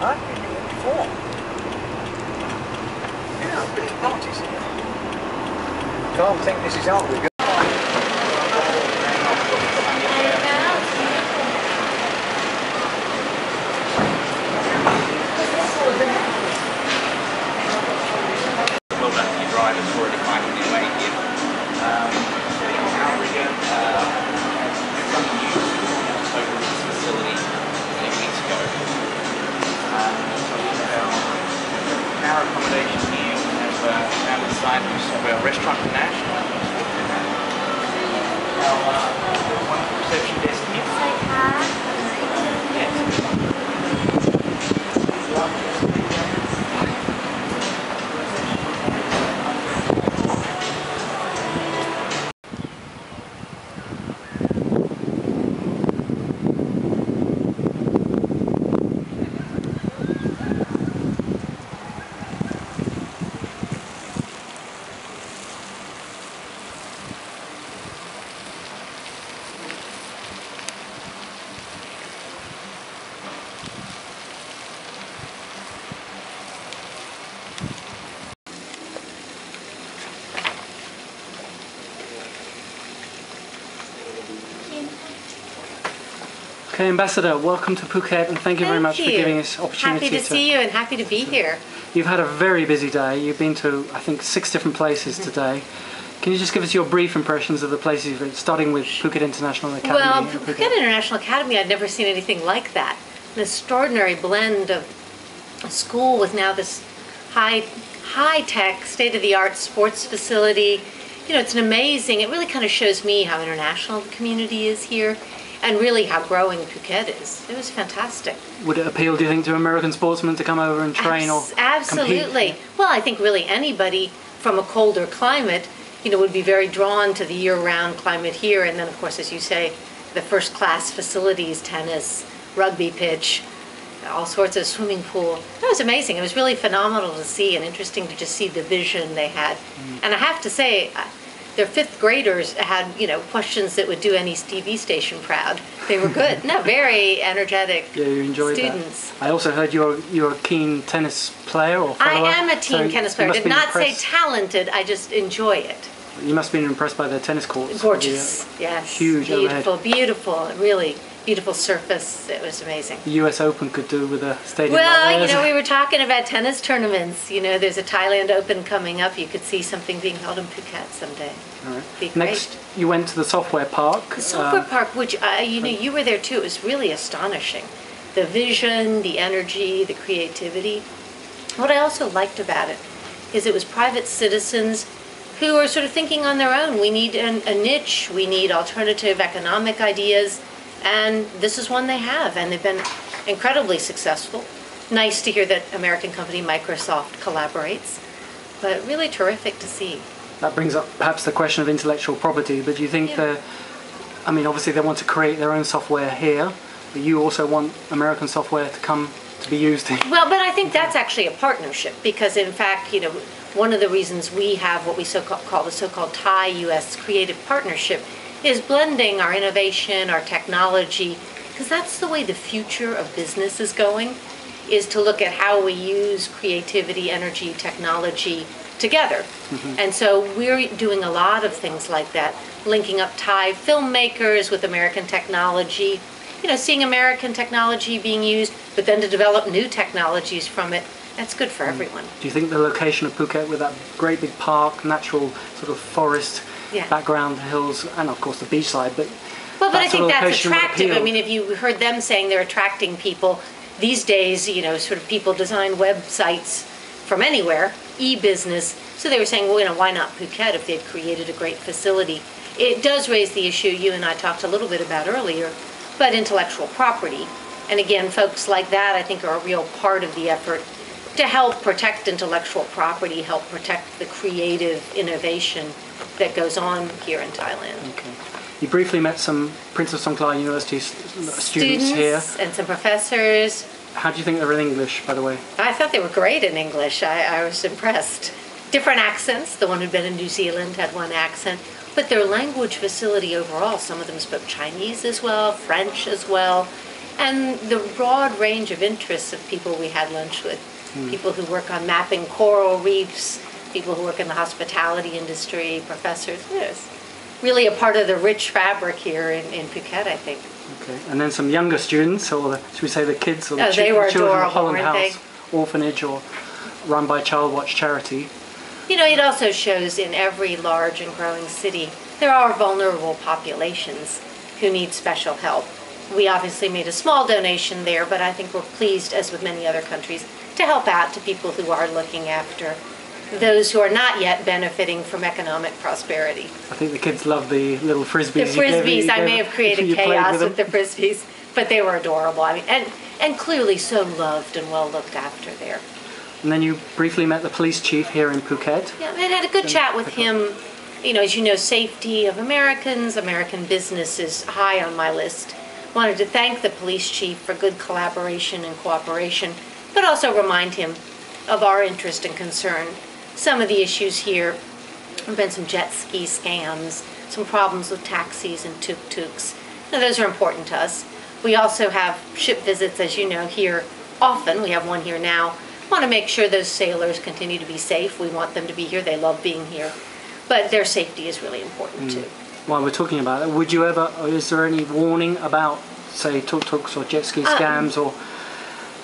I've been here before. Yeah, I've been to parties here. Can't think this is Outrigger. Drivers already finding their way here. Outrigger, some new opened this facility 8 weeks ago. So we have our accommodation here. We have down the side we have our restaurant national. Our one reception desk here. Okay, Ambassador, welcome to Phuket, and thank you very much for giving us opportunity. Happy to see you and happy to be here. You've had a very busy day. You've been to, I think, 6 different places today. Can you just give us your brief impressions of the places you've been, starting with Phuket International Academy? Well, Phuket International Academy, I'd never seen anything like that. An extraordinary blend of a school with now this high-tech, state-of-the-art sports facility. You know, it's an amazing, it really kind of shows me how international the community is here, and really how growing Phuket is. It was fantastic. Would it appeal, do you think, to American sportsmen to come over and train or Absolutely. compete? Well, I think really anybody from a colder climate, you know, would be very drawn to the year-round climate here. And then, of course, as you say, the first-class facilities, tennis, rugby pitch, all sorts of swimming pool. That was amazing. It was really phenomenal to see and interesting to just see the vision they had. And I have to say, their 5th graders had, you know, questions that would do any TV station proud. They were good. No, very energetic yeah, you enjoyed students. That. I also heard you're a keen tennis player or follower. I am a teen tennis player. I did not say impressed. Talented, I just enjoy it. You must have been impressed by the tennis courts. Gorgeous, yes. Huge beautiful, overhead. beautiful, really beautiful surface. It was amazing. The US Open could do with a stadium Well, like you theirs. know, we were talking about tennis tournaments. You know, there's a Thailand Open coming up. You could see something being held in Phuket someday. All right. Be great. Next, you went to the software park. The software park, which, you know, you were there too. It was really astonishing. The vision, the energy, the creativity. What I also liked about it is it was private citizens who are sort of thinking on their own. We need a niche. We need alternative economic ideas. And this is one they have, and they've been incredibly successful. Nice to hear that American company Microsoft collaborates, but really terrific to see. That brings up perhaps the question of intellectual property, but do you think I mean, obviously they want to create their own software here, but you also want American software to come to be used in... Well, but I think that's actually a partnership, because in fact, you know, one of the reasons we have what we call the so-called Thai-US Creative Partnership is blending our innovation, our technology, because that's the way the future of business is going, is to look at how we use creativity, energy, technology together. And so we're doing a lot of things like that, linking up Thai filmmakers with American technology, you know, seeing American technology being used, but then to develop new technologies from it. That's good for everyone. Do you think the location of Phuket with that great big park, natural sort of forest, background, hills, and of course the beachside, but I think that's attractive. I mean, if you heard them saying they're attracting people, these days, you know, sort of people design websites from anywhere, e-business, so they were saying, well, you know, why not Phuket if they've created a great facility? It does raise the issue you and I talked a little bit about earlier, but intellectual property. And again, folks like that, I think, are a real part of the effort to help protect intellectual property, help protect the creative innovation that goes on here in Thailand. Okay. You briefly met some Prince of Songkhla University students here. And some professors. How do you think they were in English, by the way? I thought they were great in English. I was impressed. Different accents. The one who'd been in New Zealand had one accent. But their language facility overall, some of them spoke Chinese as well, French as well. and the broad range of interests of people we had lunch with. People who work on mapping coral reefs, people who work in the hospitality industry, professors. It's really a part of the rich fabric here in Phuket, I think. Okay, and then some younger students, or should we say the kids, or the they were children of adorable, Holland weren't House orphanage, or run by Child Watch charity. You know, it also shows in every large and growing city, there are vulnerable populations who need special help. We obviously made a small donation there, but I think we're pleased, as with many other countries, to help out to people who are looking after those who are not yet benefiting from economic prosperity. I think the kids love the little frisbees. The frisbees, I may have created chaos with the frisbees, but they were adorable. I mean, and clearly so loved and well looked after there. And then you briefly met the police chief here in Phuket. Yeah, and had a good chat with him. You know, as you know, safety of Americans, American business is high on my list. Wanted to thank the police chief for good collaboration and cooperation, but also remind him of our interest and concern. Some of the issues here have been some jet ski scams, some problems with taxis and tuk-tuks. Now, those are important to us. We also have ship visits, as you know, here often. We have one here now. Want to make sure those sailors continue to be safe. We want them to be here. They love being here. But their safety is really important too. While we're talking about it, would you ever, or is there any warning about, say, tuk-tuks or jet ski scams or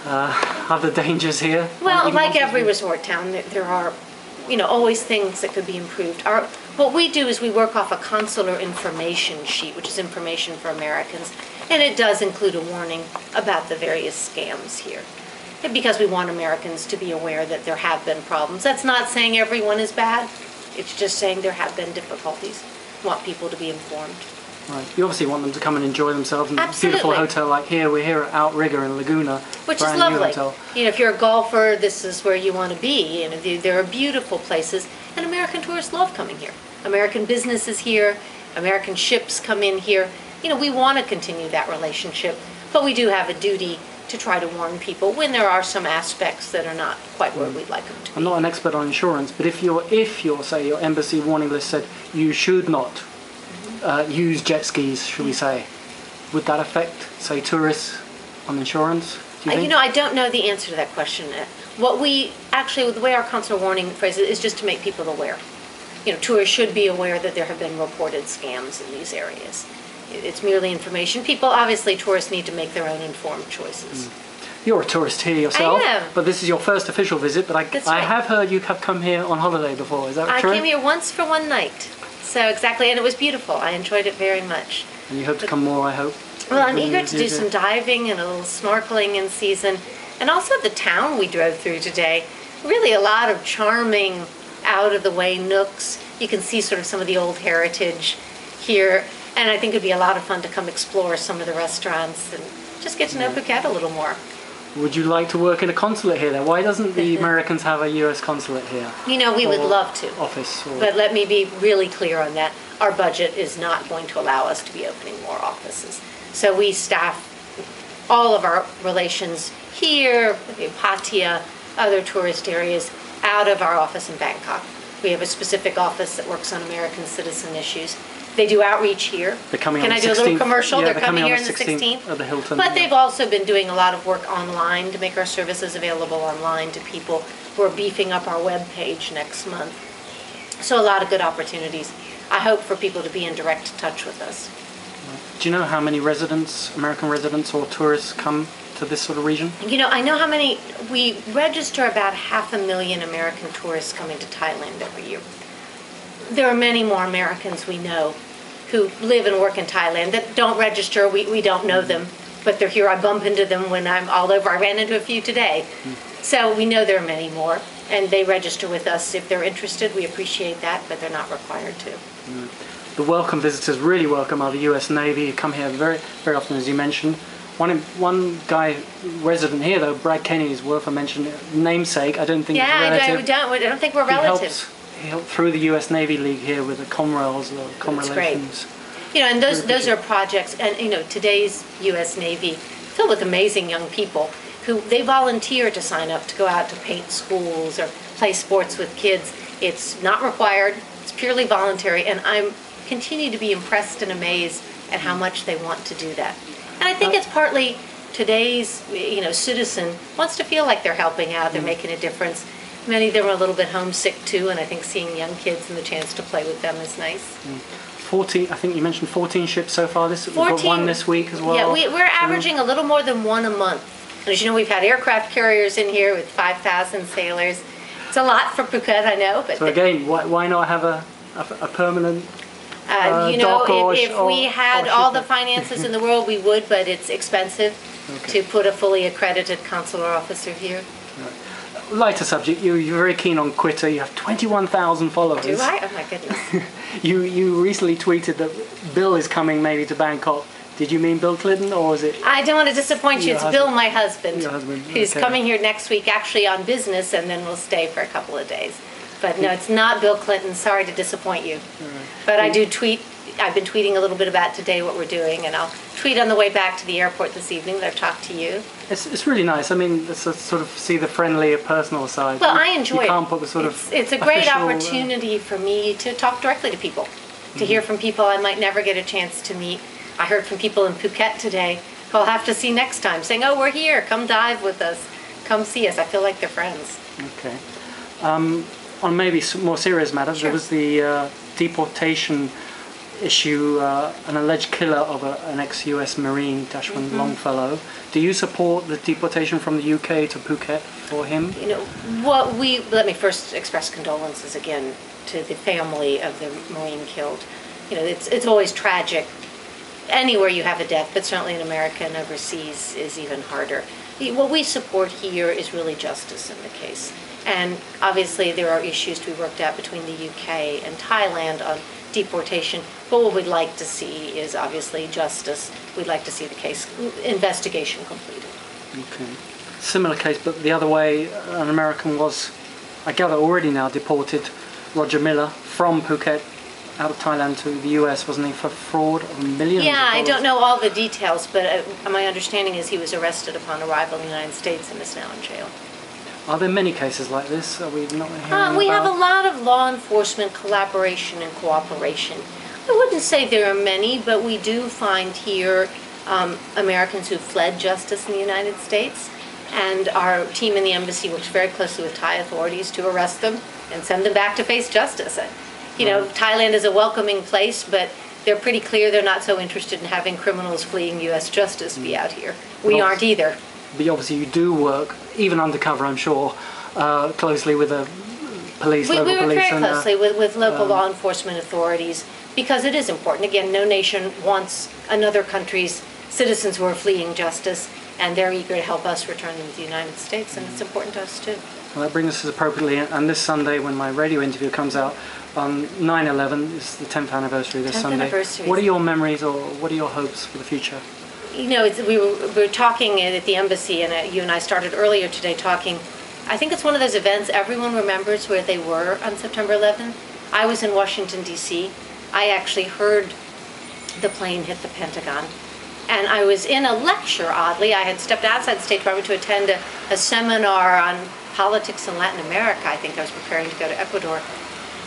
other dangers here? Well, like every resort town, there are, you know, always things that could be improved. What we do is we work off a consular information sheet, which is information for Americans, and it does include a warning about the various scams here. And because we want Americans to be aware that there have been problems. That's not saying everyone is bad. It's just saying there have been difficulties. We want people to be informed. Right. You obviously want them to come and enjoy themselves in a Absolutely. beautiful hotel like here. We're here at Outrigger in Laguna. Which is brand new lovely. hotel. You know, if you're a golfer, this is where you want to be. You know, there are beautiful places, and American tourists love coming here. American businesses here, American ships come in here. You know, we want to continue that relationship, but we do have a duty to try to warn people when there are some aspects that are not quite where we'd like them to be. I'm not an expert on insurance, but if your say your embassy warning list said you should not use jet skis, should we say, would that affect, say, tourists on insurance? Do you think? You know, I don't know the answer to that question. What we actually, the way our consular warning phrase it is just to make people aware. You know, tourists should be aware that there have been reported scams in these areas. It's merely information. People, obviously, tourists need to make their own informed choices. You're a tourist here yourself, I am. But this is your first official visit. But That's I right. have heard you have come here on holiday before. Is that true? I came here once for one night. So exactly, and it was beautiful. I enjoyed it very much. And you hope to come more, I hope. Well, I'm when eager you to do visit. some diving and a little snorkeling in season. And also the town we drove through today. Really a lot of charming, out-of-the-way nooks. You can see sort of some of the old heritage here. And I think it'd be a lot of fun to come explore some of the restaurants and just get to know Phuket a little more. Would you like to work in a consulate here? Why doesn't the Americans have a US consulate here? You know, we would Or love to. Office. Or, But let me be really clear on that. Our budget is not going to allow us to be opening more offices. So we staff all of our relations here, Pattaya, other tourist areas, out of our office in Bangkok. We have a specific office that works on American citizen issues. They do outreach here. They're coming Can on I the do a little 16th? commercial? Yeah, they're coming on here the on the 16th. At the Hilton. But they've also been doing a lot of work online to make our services available online to people. We're beefing up our web page next month. So a lot of good opportunities. I hope for people to be in direct touch with us. Do you know how many residents, American residents or tourists come to this sort of region? You know, I know how many, we register about 500,000 American tourists coming to Thailand every year. There are many more Americans we know who live and work in Thailand that don't register. We don't know them, but they're here. I bump into them when I'm all over. I ran into a few today. So we know there are many more, and they register with us if they're interested. We appreciate that, but they're not required to. The welcome visitors, really welcome, are the US Navy, who come here very, very often, as you mentioned. One guy resident here, though, Brad Kenny, is worth a mention. Namesake, I don't think he's a relative. I don't think we're relatives. He helped through the US Navy League here with the COMRELs, the COMRELations. You know, and those are projects, and you know, today's U.S. Navy filled with amazing young people who they volunteer to sign up to go out to paint schools or play sports with kids. It's not required; it's purely voluntary, and I'm continue to be impressed and amazed at how much they want to do that. And I think it's partly today's citizen wants to feel like they're helping out, they're making a difference. Many of them are a little bit homesick too, and I think seeing young kids and the chance to play with them is nice. 14, I think you mentioned 14 ships so far. We've got one this week as well. Yeah, we're averaging a little more than one a month. And as you know, we've had aircraft carriers in here with 5,000 sailors. It's a lot for Phuket, I know. But so again, why not have a permanent dock if we had all the finances in the world, we would, but it's expensive to put a fully accredited consular officer here. Lighter subject, you're very keen on Twitter. You have 21,000 followers. Do I? Oh my goodness. You recently tweeted that Bill is coming maybe to Bangkok. Did you mean Bill Clinton, or was it? I don't want to disappoint you. It's Bill, my husband. Your husband. Who's coming here next week, actually on business, and then we'll stay for a couple of days. But no, it's not Bill Clinton. Sorry to disappoint you. But I do tweet. I've been tweeting a little bit about today what we're doing, and I'll tweet on the way back to the airport this evening that I've talked to you. It's really nice. I mean, it's sort of see the friendly, personal side. Well, I enjoy it. You can't put the sort of it's a great opportunity for me to talk directly to people, to hear from people I might never get a chance to meet. I heard from people in Phuket today who I'll have to see next time, saying, "Oh, we're here. Come dive with us. Come see us." I feel like they're friends. Okay. On maybe more serious matters, there was the deportation issue, an alleged killer of an ex-US Marine, Dashwan Longfellow. Do you support the deportation from the UK to Phuket for him? Let me first express condolences again to the family of the Marine killed. It's always tragic. Anywhere you have a death, but certainly in America and overseas is even harder. What we support here is really justice in the case. And obviously there are issues to be worked out between the UK and Thailand on deportation. But what we'd like to see is obviously justice. We'd like to see the case investigation completed. Okay. Similar case, but the other way, an American was, I gather, already now deported, Roger Miller, from Phuket out of Thailand to the US, wasn't he, for fraud of millions of dollars? I don't know all the details, but my understanding is he was arrested upon arrival in the United States and is now in jail. Are there many cases like this? Are we not hearing We about? have a lot of law enforcement collaboration and cooperation. I wouldn't say there are many, but we do find here Americans who fled justice in the United States, and our team in the embassy works very closely with Thai authorities to arrest them and send them back to face justice. Thailand is a welcoming place, but they're pretty clear they're not so interested in having criminals fleeing U.S. justice be out here. We aren't either. But obviously you do work, even undercover I'm sure, closely with the police, local police. We work very closely with local law enforcement authorities because it is important. Again, no nation wants another country's citizens who are fleeing justice, and they're eager to help us return them to the United States, and it's important to us too. Well, that brings us appropriately, and this Sunday when my radio interview comes out, on 9/11 is the 10th anniversary this Sunday. Anniversary. What are your memories or what are your hopes for the future? We were talking at the embassy, and you and I started earlier today talking. I think it's one of those events everyone remembers where they were on September 11th. I was in Washington, D.C. I actually heard the plane hit the Pentagon. And I was in a lecture, oddly. I had stepped outside the State Department to attend a seminar on politics in Latin America. I think I was preparing to go to Ecuador.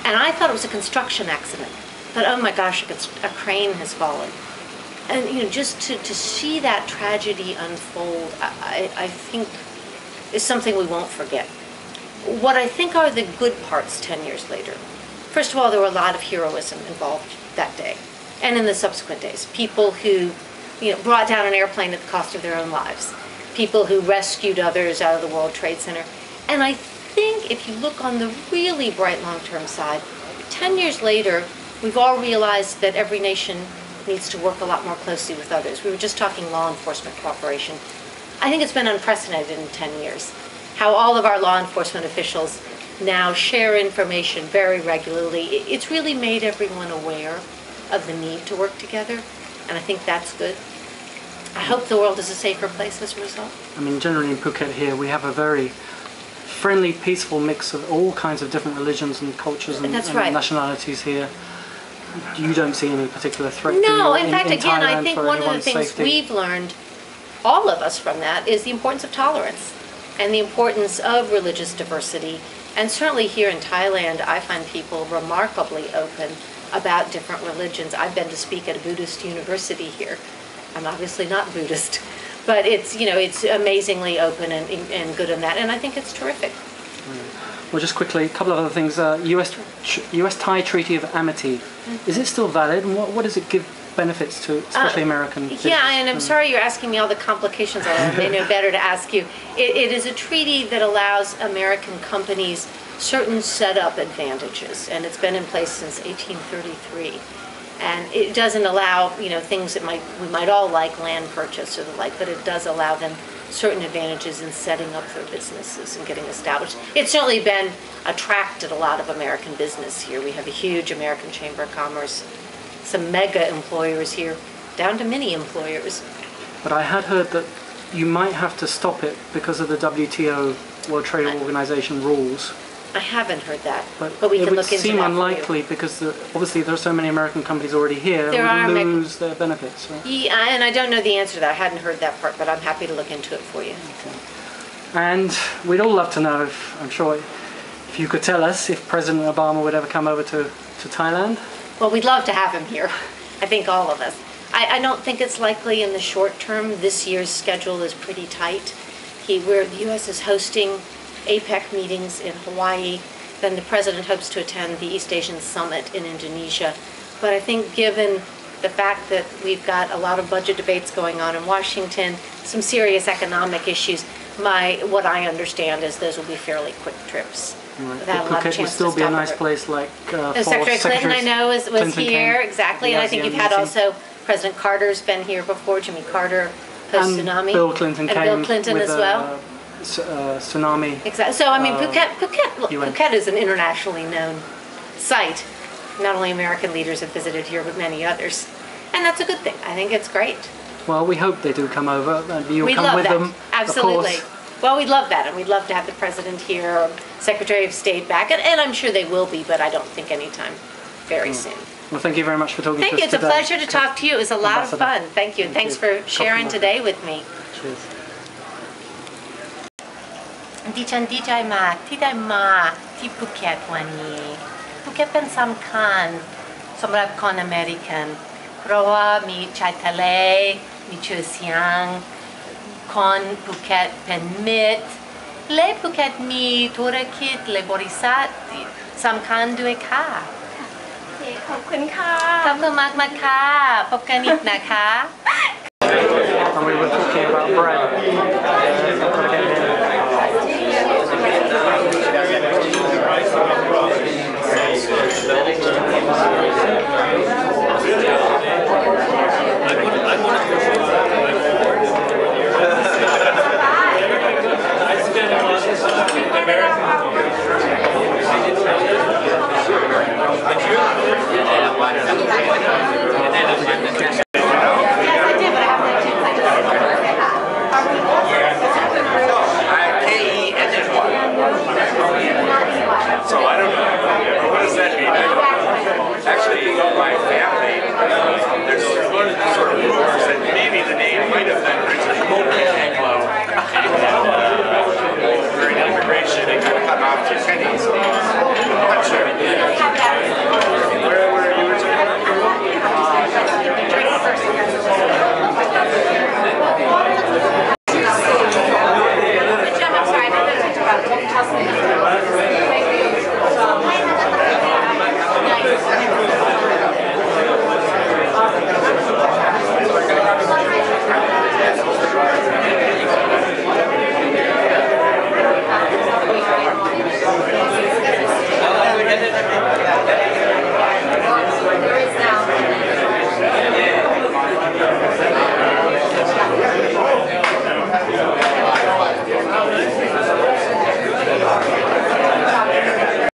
And I thought it was a construction accident. But oh my gosh, a crane has fallen. And just to see that tragedy unfold, I think is something we won't forget. What I think are the good parts 10 years later. First of all, there were a lot of heroism involved that day and in the subsequent days. People who brought down an airplane at the cost of their own lives. People who rescued others out of the World Trade Center. And I think if you look on the really bright long-term side, 10 years later, we've all realized that every nation needs to work a lot more closely with others. We were just talking law enforcement cooperation. I think it's been unprecedented in 10 years, how all of our law enforcement officials now share information very regularly. It's really made everyone aware of the need to work together, and I think that's good. I hope the world is a safer place as a result. I mean, generally in Phuket here, we have a very friendly, peaceful mix of all kinds of different religions and cultures and nationalities here. You don't see any particular threat? No, in fact, again, I think one of the things we've learned, all of us from that, is the importance of tolerance and the importance of religious diversity. And certainly here in Thailand, I find people remarkably open about different religions. I've been to speak at a Buddhist university here. I'm obviously not Buddhist, But it's, you know, it's amazingly open and good in that, and I think it's terrific. Well, just quickly, a couple of other things. US-Thai Treaty of Amity. Is it still valid, and what does it give benefits to, especially American business? Yeah, and I'm sorry you're asking me all the complications. I know better to ask you. It is a treaty that allows American companies certain setup advantages, and it's been in place since 1833. And it doesn't allow, you know, things that we might all like, land purchase or the like, but it does allow them certain advantages in setting up their businesses and getting established. It's certainly been attracted a lot of American business here. We have a huge American Chamber of Commerce, some mega employers here, down to mini employers. But I had heard that you might have to stop it because of the WTO, World Trade Organization rules. I haven't heard that, but it we can would look into that seem for unlikely you. because obviously there are so many American companies already here There who would are lose their benefits. Right? Yeah, and I don't know the answer to that. I hadn't heard that part, but I'm happy to look into it for you. Okay. And we'd all love to know, I'm sure, if you could tell us if President Obama would ever come over to Thailand. Well, we'd love to have him here. I think all of us. I don't think it's likely in the short term. This year's schedule is pretty tight. The U.S. is hosting APEC meetings in Hawaii. Then the president hopes to attend the East Asian Summit in Indonesia. But I think given the fact that we've got a lot of budget debates going on in Washington, some serious economic issues, what I understand is those will be fairly quick trips. Right. Without a lot of Phuket would chance still to be a stop nice over. place like for Secretary Clinton, I know, was Clinton here, came, exactly. the And I think ASEAN you've had meeting. also President Carter's been here before, Jimmy Carter, post-tsunami. Bill Clinton and came Bill Clinton with as well. Tsunami. Exactly. So, I mean, Phuket UN. Phuket is an internationally known site. Not only American leaders have visited here, but many others. And that's a good thing. I think it's great. Well, we hope they do come over, and you'll We'd come love with that. them. Absolutely. Of course. Well, we'd love that, and we'd love to have the president here, or Secretary of State back, and I'm sure they will be, but I don't think anytime very soon. Well, thank you very much for talking Thank to you. us It's a today. pleasure to talk to you. It was a lot of Ambassador. fun. Thank you. And thanks you. for sharing Compliment. today with me. Cheers. ดิฉันดีใจมากที่ได้มาที่ภูเก็ตวันนี้ภูเก็ตเป็นสำคัญสำหรับคนอเมริกันเพราะว่ามีชายทะเลมีชื่อเสียงคนภูเก็ตเป็นมิตรและภูเก็ตมีธุรกิจและบริษัทสำคัญด้วยค่ะ ขอบคุณค่ะ ขอบคุณมากๆค่ะพบกันอีกนะคะ And we were talking about bread.